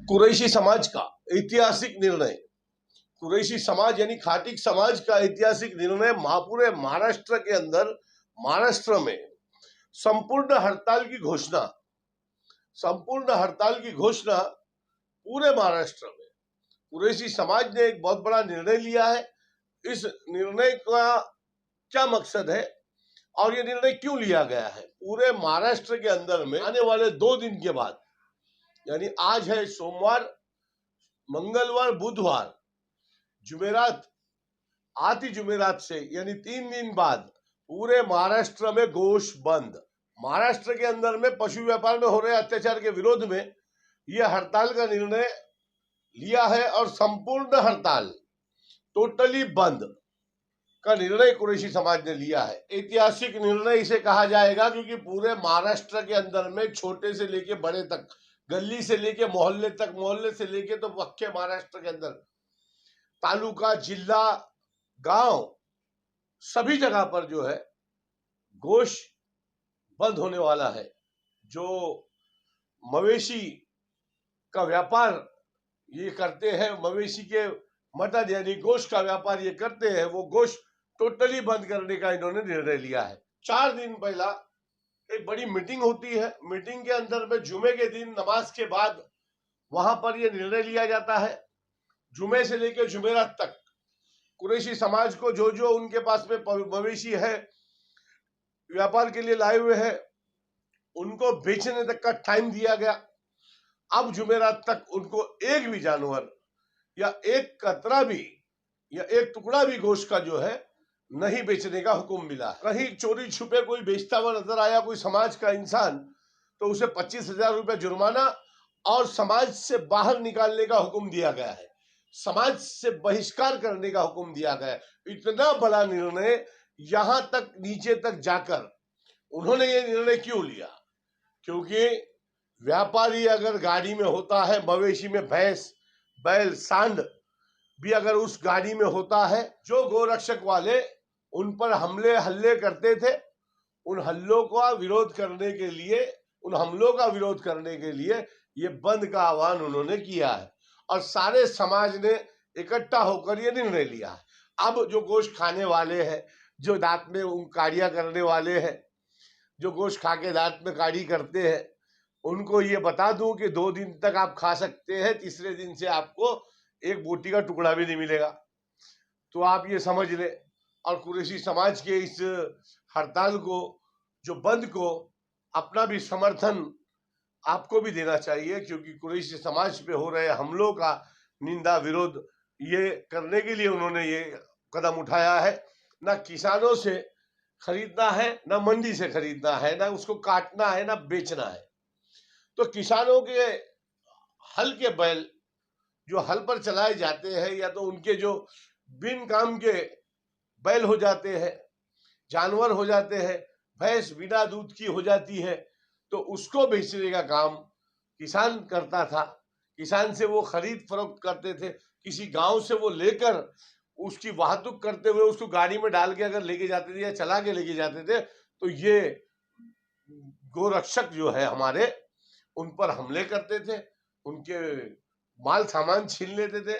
कुरैशी समाज का ऐतिहासिक निर्णय। कुरैशी समाज यानी खाटिक समाज का ऐतिहासिक निर्णय पूरे महाराष्ट्र के अंदर, महाराष्ट्र में संपूर्ण हड़ताल की घोषणा, संपूर्ण हड़ताल की घोषणा पूरे महाराष्ट्र में कुरैशी समाज ने एक बहुत बड़ा निर्णय लिया है। इस निर्णय का क्या मकसद है और ये निर्णय क्यों लिया गया है? पूरे महाराष्ट्र के अंदर में आने वाले 2 दिन के बाद, यानी आज है सोमवार, मंगलवार, बुधवार, जुमेरात, आती जुमेरात से यानी 3 दिन बाद पूरे महाराष्ट्र में गोश बंद। महाराष्ट्र के अंदर में पशु व्यापार में हो रहे अत्याचार के विरोध में यह हड़ताल का निर्णय लिया है और संपूर्ण हड़ताल, टोटली बंद का निर्णय कुरैशी समाज ने लिया है। ऐतिहासिक निर्णय इसे कहा जाएगा क्योंकि पूरे महाराष्ट्र के अंदर में छोटे से लेके बड़े तक, गली से लेके मोहल्ले तक, मोहल्ले से लेके तो पक्के महाराष्ट्र के अंदर तालुका, जिला, गांव, सभी जगह पर जो है गोश बंद होने वाला है। जो मवेशी का व्यापार ये करते हैं, मवेशी के मटन यानी गोश्त का व्यापार ये करते हैं, वो गोश्त टोटली बंद करने का इन्होंने निर्णय लिया है। 4 दिन पहला एक बड़ी मीटिंग होती है। मीटिंग के अंदर में जुमे के दिन नमाज के बाद वहां पर यह निर्णय लिया जाता है। जुमे से लेकर जुमेरात तक कुरैशी समाज को जो जो उनके पास में मवेशी है, व्यापार के लिए लाए हुए हैं, उनको बेचने तक का टाइम दिया गया। अब जुमेरात तक उनको एक भी जानवर या एक कतरा भी या एक टुकड़ा भी गोश्त का जो है नहीं बेचने का हुक्म मिला। कहीं चोरी छुपे कोई बेचता हुआ नजर आया कोई समाज का इंसान, तो उसे 25,000 रुपए जुर्माना और समाज से बाहर निकालने का हुक्म दिया गया है। समाज से बहिष्कार करने का हुक्म दिया गया है। इतना बड़ा निर्णय यहां तक नीचे तक जाकर उन्होंने ये निर्णय क्यों लिया? क्योंकि व्यापारी अगर गाड़ी में होता है, मवेशी में भैंस, बैल, सांड भी अगर उस गाड़ी में होता है, जो गोरक्षक वाले उन पर हल्ले करते थे, उन हमलों का विरोध करने के लिए, उन हमलों का विरोध करने के लिए ये बंद का आह्वान उन्होंने किया है और सारे समाज ने इकट्ठा होकर ये निर्णय लिया है। अब जो गोश्त खाने वाले हैं, जो दांत में काड़ियां करने वाले हैं, जो गोश्त खा के दांत में काड़ी करते हैं, उनको ये बता दूं कि 2 दिन तक आप खा सकते हैं, तीसरे दिन से आपको एक बोटी का टुकड़ा भी नहीं मिलेगा। तो आप ये समझ ले। और कुरैशी समाज के इस हड़ताल को, जो बंद को, अपना भी समर्थन आपको भी देना चाहिए, क्योंकि कुरैशी समाज पे हो रहे हमलों का निंदा, विरोध ये करने के लिए उन्होंने ये कदम उठाया है। ना किसानों से खरीदना है, ना मंडी से खरीदना है, ना उसको काटना है, ना बेचना है। तो किसानों के हल के बैल जो हल पर चलाए जाते हैं, या तो उनके जो बिन काम के बैल हो जाते हैं, जानवर हो जाते हैं, भैंस बिना दूध की हो जाती है, तो उसको बेचने का काम किसान करता था। किसान से वो खरीद फरोख्त करते थे। किसी गांव से वो लेकर उसकी वाहतुक करते हुए उसको गाड़ी में डाल के अगर लेके जाते थे या चला के लेके जाते थे, तो ये गोरक्षक जो है हमारे, उन पर हमले करते थे, उनके माल सामान छीन लेते थे,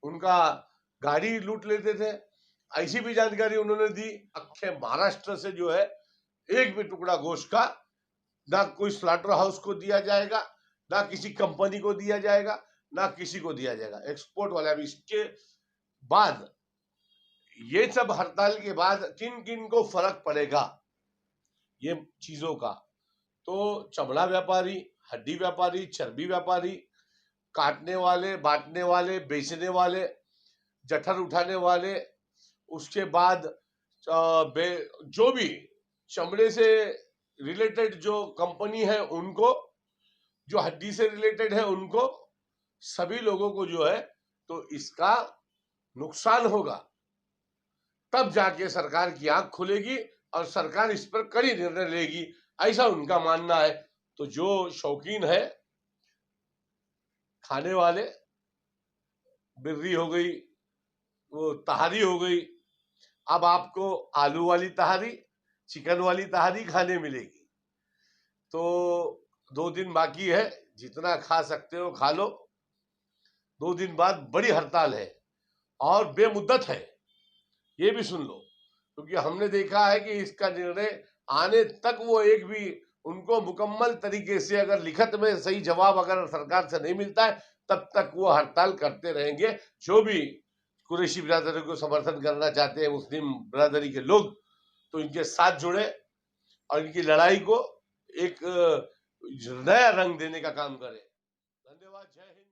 उनका गाड़ी लूट लेते थे। ऐसी भी जानकारी उन्होंने दी। अक्षय महाराष्ट्र से जो है एक भी टुकड़ा गोश्त का ना कोई स्लॉटर हाउस को दिया जाएगा, ना किसी कंपनी को दिया जाएगा, ना किसी को दिया जाएगा। एक्सपोर्ट वाला भी। इसके बाद ये सब हड़ताल के बाद किन किन को फर्क पड़ेगा ये चीजों का? तो चमड़ा व्यापारी, हड्डी व्यापारी, चर्बी व्यापारी, काटने वाले, बांटने वाले, बेचने वाले, जठर उठाने वाले, उसके बाद जो भी चमड़े से रिलेटेड जो कंपनी है उनको, जो हड्डी से रिलेटेड है उनको, सभी लोगों को जो है तो इसका नुकसान होगा। तब जाके सरकार की आंख खुलेगी और सरकार इस पर कड़ी निर्णय लेगी, ऐसा उनका मानना है। तो जो शौकीन है खाने वाले, बिर्री हो गई, वो तहारी हो गई, अब आपको आलू वाली तहारी, चिकन वाली तहारी खाने मिलेगी। तो 2 दिन बाकी है, जितना खा सकते हो खा लो। 2 दिन बाद बड़ी हड़ताल है और बेमुद्दत है, ये भी सुन लो, क्योंकि हमने देखा है कि इसका निर्णय आने तक वो एक भी उनको मुकम्मल तरीके से अगर लिखत में सही जवाब अगर सरकार से नहीं मिलता है तब तक वो हड़ताल करते रहेंगे। जो भी कुरैशी बिरादरी को समर्थन करना चाहते हैं, मुस्लिम बिरादरी के लोग, तो इनके साथ जुड़े और इनकी लड़ाई को एक नया रंग देने का काम करें। धन्यवाद। जय हिंद।